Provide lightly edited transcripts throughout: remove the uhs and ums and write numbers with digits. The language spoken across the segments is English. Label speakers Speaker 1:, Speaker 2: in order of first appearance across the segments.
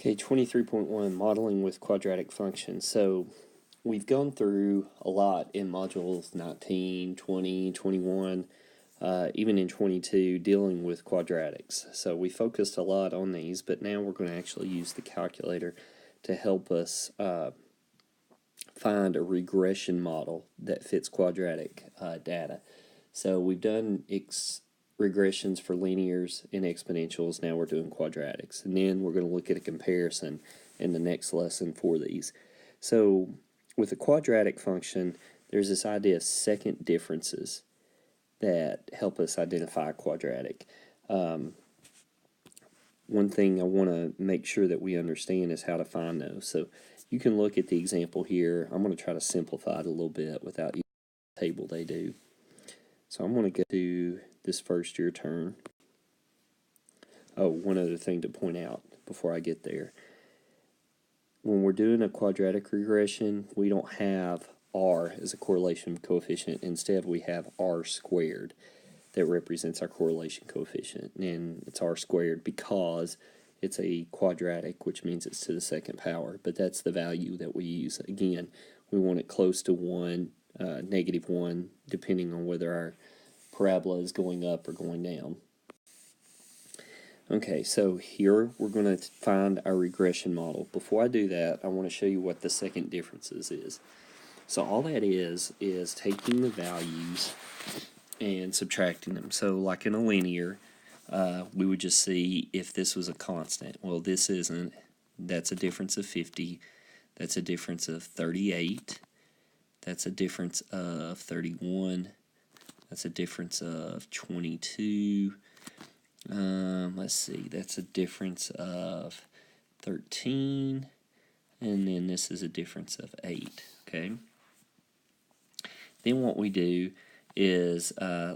Speaker 1: Okay, 23.1, modeling with quadratic functions. So we've gone through a lot in modules 19, 20, 21, even in 22, dealing with quadratics. So we focused a lot on these, but now we're going to actually use the calculator to help us find a regression model that fits quadratic data. So we've done regressions for linears and exponentials. Now we're doing quadratics, and then we're going to look at a comparison in the next lesson for these. So with a quadratic function, there's this idea of second differences that help us identify a quadratic. One thing I want to make sure that we understand is how to find those. So you can look at the example here. I'm going to try to simplify it a little bit without using the table they do. So I'm going to go to this first year term. Oh, one other thing to point out before I get there. When we're doing a quadratic regression, we don't have r as a correlation coefficient. Instead, we have r squared that represents our correlation coefficient. And it's r squared because it's a quadratic, which means it's to the second power. But that's the value that we use. Again, we want it close to 1, -1, depending on whether our parabola is going up or going down. Okay, so here we're going to find our regression model. Before I do that, I want to show you what the second differences is. So all that is taking the values and subtracting them. So like in a linear, we would just see if this was a constant. Well, this isn't. That's a difference of 50. That's a difference of 38. That's a difference of 31. That's a difference of 22. Let's see, that's a difference of 13, and then this is a difference of 8, okay? Then what we do is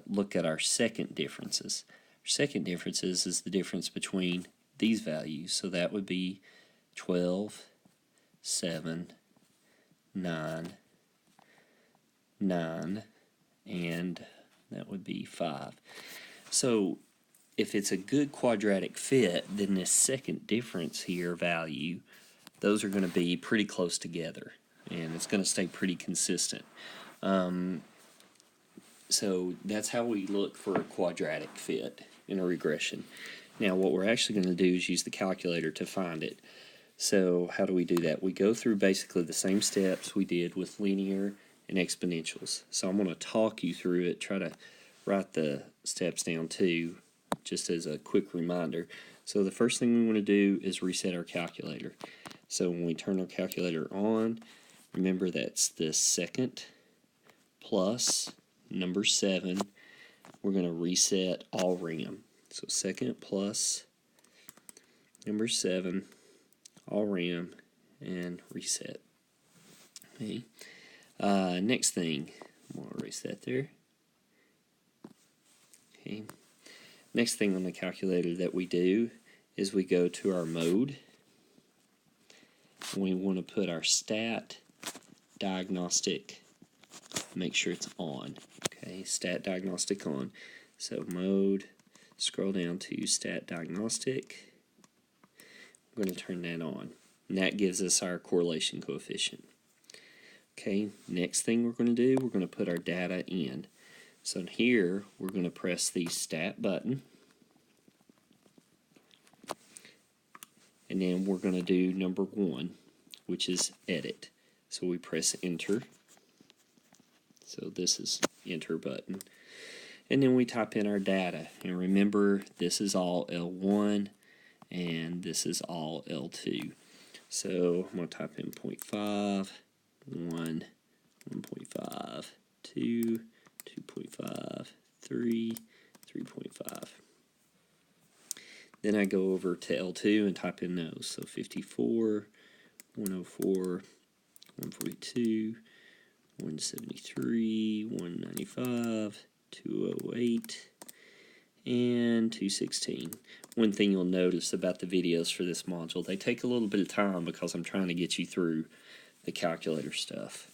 Speaker 1: look at our second differences. Our second differences is the difference between these values, so that would be 12, 7, 9, 9, and that would be 5. So if it's a good quadratic fit, then this second difference here value, those are going to be pretty close together, and it's going to stay pretty consistent. So that's how we look for a quadratic fit in a regression. Now what we're actually going to do is use the calculator to find it. So how do we do that? We go through basically the same steps we did with linear and exponentials. So I'm going to talk you through it, try to write the steps down too, just as a quick reminder. So the first thing we want to do is reset our calculator. So when we turn our calculator on, remember that's the second plus number 7. We're going to reset all rem. So second plus number 7, all rem, and reset. Okay. Next thing, I'm going to erase that there. Okay. Next thing on the calculator that we do is we go to our mode. We want to put our stat diagnostic, make sure it's on. Okay, stat diagnostic on. So mode, scroll down to stat diagnostic. I'm going to turn that on. And that gives us our correlation coefficient. Okay, next thing we're going to do, we're going to put our data in. So here, we're going to press the Stat button, and then we're going to do number 1, which is Edit. So we press Enter. So this is Enter button. And then we type in our data. And remember, this is all L1, and this is all L2. So I'm going to type in 0.5, 1, 1.5, 2, 2.5, 3, 3.5. Then I go over to L2 and type in those. So 54, 104, 142, 173, 195, 208, and 216. One thing you'll notice about the videos for this module, they take a little bit of time because I'm trying to get you through the calculator stuff.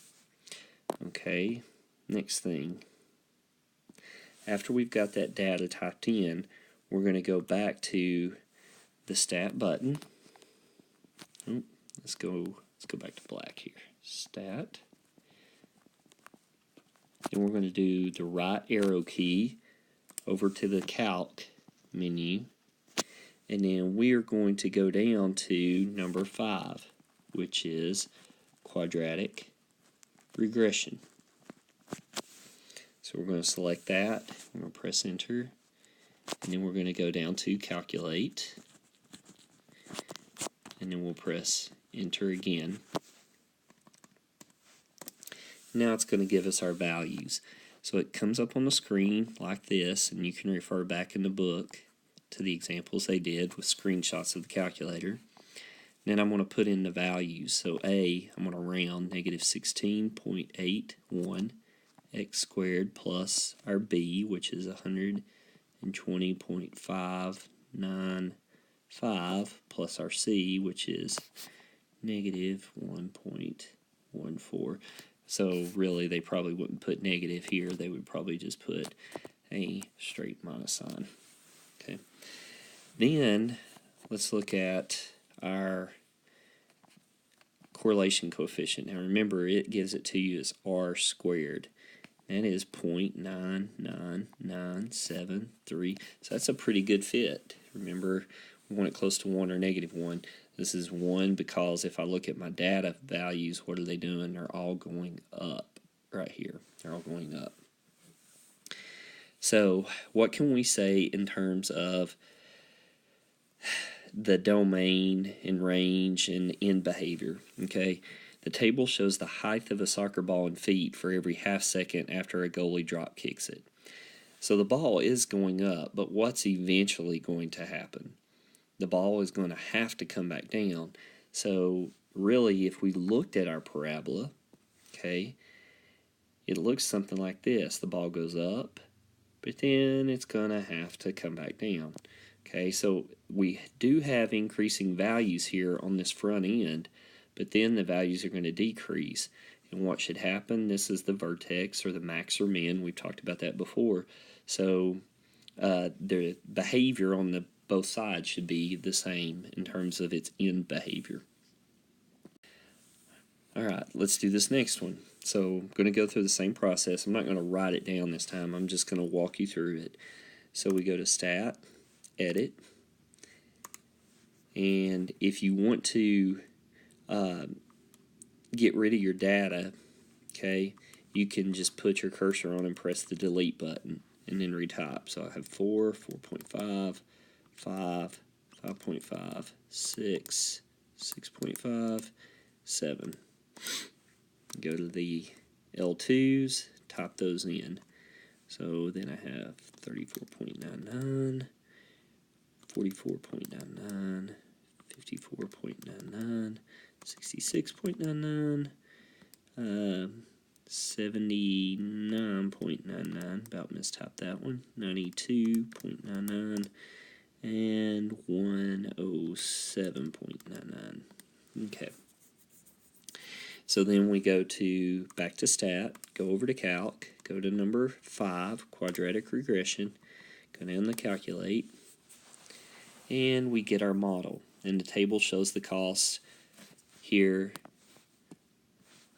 Speaker 1: Okay, next thing. After we've got that data typed in, we're going to go back to the Stat button, Oh, let's go back to black here. Stat. And we're going to do the right arrow key over to the calc menu. And then we are going to go down to number 5, which is quadratic regression. So we're going to select that. We're going to press enter. And then we're going to go down to calculate. And then we'll press enter again. Now it's going to give us our values. So it comes up on the screen like this, and you can refer back in the book to the examples they did with screenshots of the calculator. Then I'm going to put in the values. So A, I'm going to round negative 16.81 x squared plus our B, which is 120.595 plus our C, which is negative 1.14. So really they probably wouldn't put negative here. They would probably just put a straight minus sign. Okay. Then let's look at our correlation coefficient. Now remember, it gives it to you as r squared. That is 0.99973. So that's a pretty good fit. Remember, we want it close to 1 or negative 1. This is 1 because if I look at my data values, what are they doing? They're all going up right here. They're all going up. So what can we say in terms of the domain and range and end behavior? Okay, the table shows the height of a soccer ball in feet for every half second after a goalie drop kicks it. So the ball is going up, but what's eventually going to happen? The ball is going to have to come back down. So really, if we looked at our parabola, okay, it looks something like this. The ball goes up, but then it's going to have to come back down. Okay, so we do have increasing values here on this front end, but then the values are going to decrease. And what should happen? This is the vertex or the max or min. We've talked about that before. So the behavior on both sides should be the same in terms of its end behavior. All right, let's do this next one. So I'm going to go through the same process. I'm not going to write it down this time. I'm just going to walk you through it. So we go to Stat, Edit, and if you want to get rid of your data, okay, you can just put your cursor on and press the delete button and then retype. So I have 4, 4.5, 5, 5.5, 6, 6.5, 7. Go to the L2s, type those in. So then I have 34.99, 44.99, 54.99, 66.99, 79.99, about mistyped that one, 92.99, and 107.99. Okay. So then we go back to Stat, go over to Calc, go to number 5, Quadratic Regression, go down to Calculate, and we get our model. And the table shows the cost here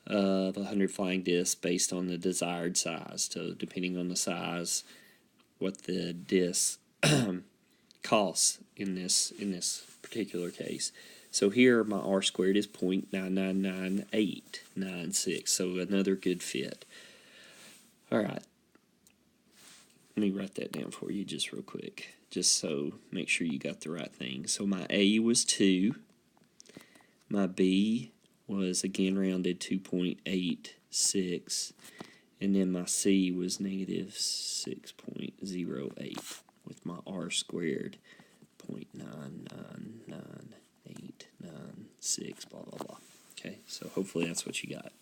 Speaker 1: of 100 flying discs based on the desired size. So depending on the size, what the disc costs in this particular case. So here my r squared is 0.9999896. So another good fit. All right. Let me write that down for you just real quick, just so make sure you got the right thing. So my A was 2. My B was, again, rounded 2.86. And then my C was negative 6.08 with my r squared 0.9999896, blah, blah, blah. Okay, so hopefully that's what you got.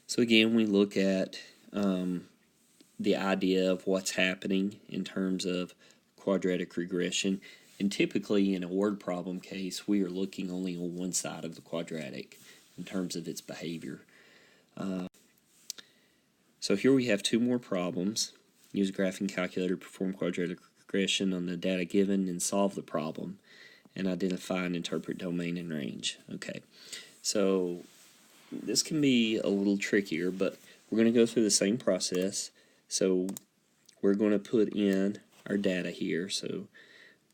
Speaker 1: So again, we look at the idea of what's happening in terms of quadratic regression. And typically in a word problem case, we are looking only on one side of the quadratic in terms of its behavior. So here we have 2 more problems. Use a graphing calculator to perform quadratic regression on the data given and solve the problem. and identify and interpret domain and range. Okay, so this can be a little trickier, but we're going to go through the same process. So we're going to put in our data here. So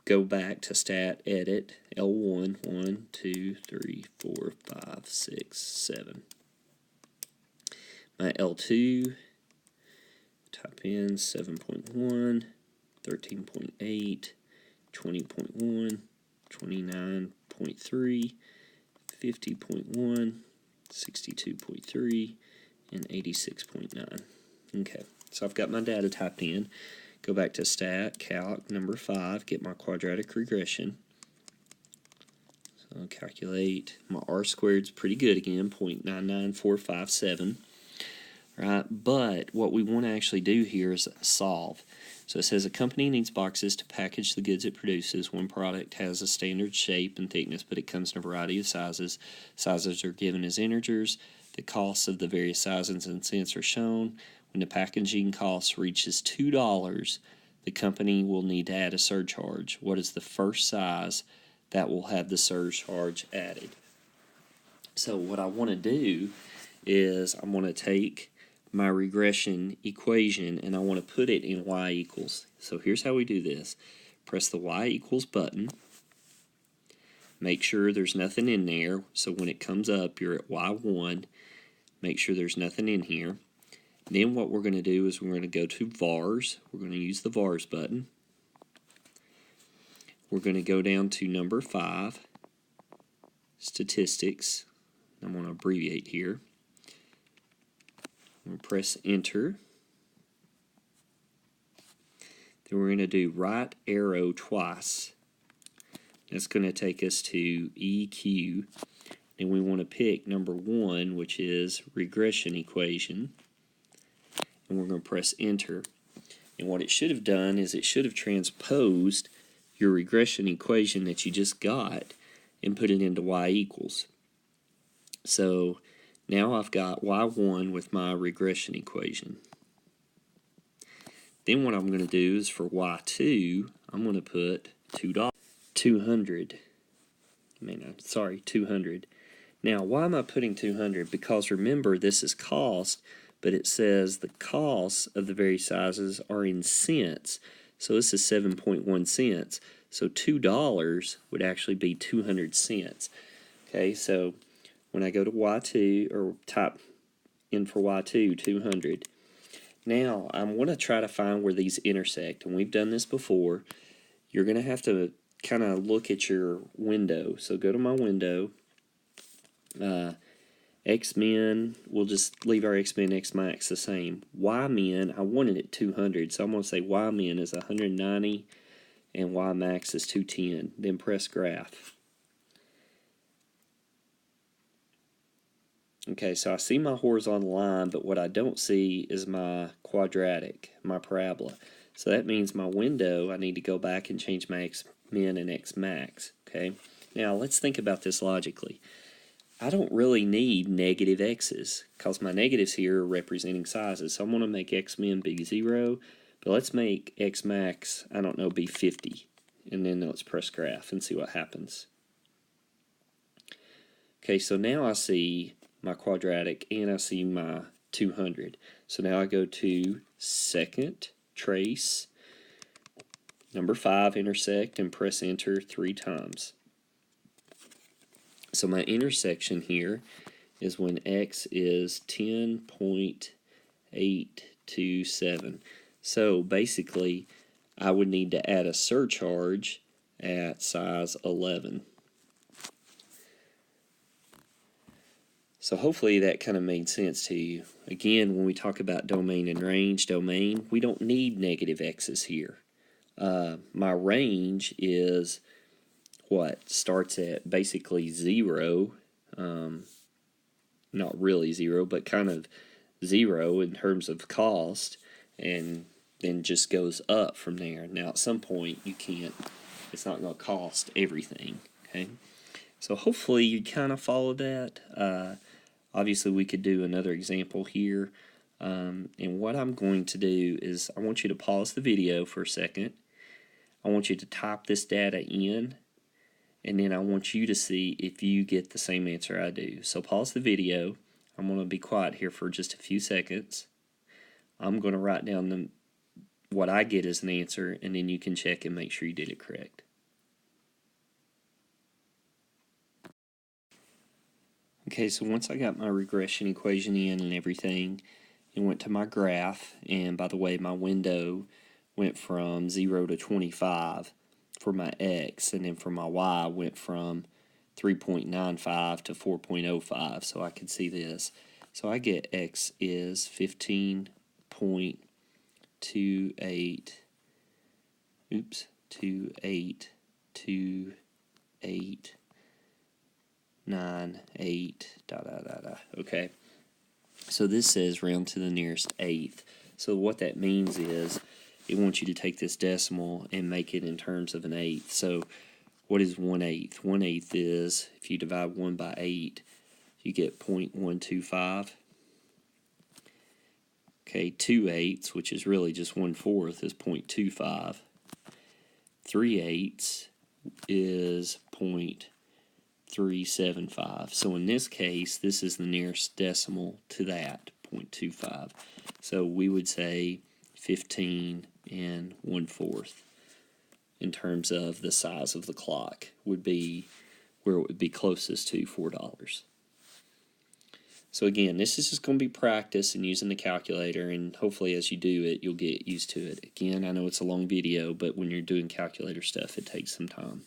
Speaker 1: go back to stat edit L1 1 2 3 4 5 6 7. My L2, type in 7.1, 13.8, 20.1, 29.3, 50.1, 62.3, and 86.9. Okay, so I've got my data typed in. Go back to stat, calc, number 5, get my quadratic regression. So I'll calculate. My R squared's pretty good again, 0.99457. Right, but what we want to actually do here is solve. So it says a company needs boxes to package the goods it produces. One product has a standard shape and thickness, but it comes in a variety of sizes. Sizes are given as integers. The costs of the various sizes and cents are shown. When the packaging cost reaches $2, the company will need to add a surcharge. What is the first size that will have the surcharge added? So what I want to do is I'm going to take my regression equation and I want to put it in y equals. So here's how we do this. Press the y equals button. Make sure there's nothing in there. So when it comes up, you're at y1. Make sure there's nothing in here. Then what we're going to do is we're going to go to vars. We're going to use the vars button. We're going to go down to number 5, statistics. I'm going to abbreviate here. We'll press enter. Then we're going to do right arrow twice. That's going to take us to EQ. And we want to pick number 1, which is regression equation. And we're going to press enter. And what it should have done is it should have transposed your regression equation that you just got and put it into y equals. So now I've got y1 with my regression equation. Then what I'm going to do is for y2, I'm going to put $2. 200. 200. Now, why am I putting 200? Because remember, this is cost, but it says the costs of the various sizes are in cents. So this is 7.1 cents. So $2 would actually be 200 cents. Okay, so when I go to Y2, or type in for Y2, 200. Now, I want to try to find where these intersect, and we've done this before. You're going to have to kind of look at your window. So go to my window. X-min, we'll just leave our X-min, X-max the same. Y-min, I wanted it 200, so I'm going to say Y-min is 190 and Y-max is 210. Then press graph. Okay, so I see my horizontal line, but what I don't see is my quadratic, my parabola. So that means my window, I need to go back and change my X-min and X-max. Okay, now let's think about this logically. I don't really need negative x's because my negatives here are representing sizes. So I'm going to make X-min be 0, but let's make X-max, I don't know, be 50. And then let's press graph and see what happens. Okay, so now I see my quadratic and I see my 200. So now I go to second, trace, number 5, intersect, and press enter 3 times. So my intersection here is when x is 10.827. So basically, I would need to add a surcharge at size 11. So hopefully that kind of made sense to you. Again, when we talk about domain and range, domain, we don't need negative x's here. My range is what starts at basically 0, not really 0, but kind of 0 in terms of cost, and then just goes up from there. Now at some point you can't, it's not going to cost everything. Okay, so hopefully you kind of follow that. Obviously we could do another example here, and what I'm going to do is I want you to pause the video for a second. I want you to type this data in, and then I want you to see if you get the same answer I do. So pause the video. I'm going to be quiet here for just a few seconds. I'm going to write down what I get as an answer, and then you can check and make sure you did it correct. Okay, so once I got my regression equation in and everything, it went to my graph, and by the way, my window went from 0 to 25 for my x, and then for my y went from 3.95 to 4.05, so I can see this. So I get x is 15.28, 2898, Okay, so this says round to the nearest eighth. So what that means is it wants you to take this decimal and make it in terms of an eighth. So what is 1/8? 1/8 is, if you divide 1 by 8, you get 0.125. Okay, 2/8, which is really just 1/4, is 0.25. 3/8 is 0.375. So in this case, this is the nearest decimal to that, 0.25. So we would say 15 1/4 in terms of the size of the clock would be where it would be closest to $4. So again, this is just going to be practice and using the calculator, and hopefully as you do it, you'll get used to it. Again, I know it's a long video, but when you're doing calculator stuff, it takes some time.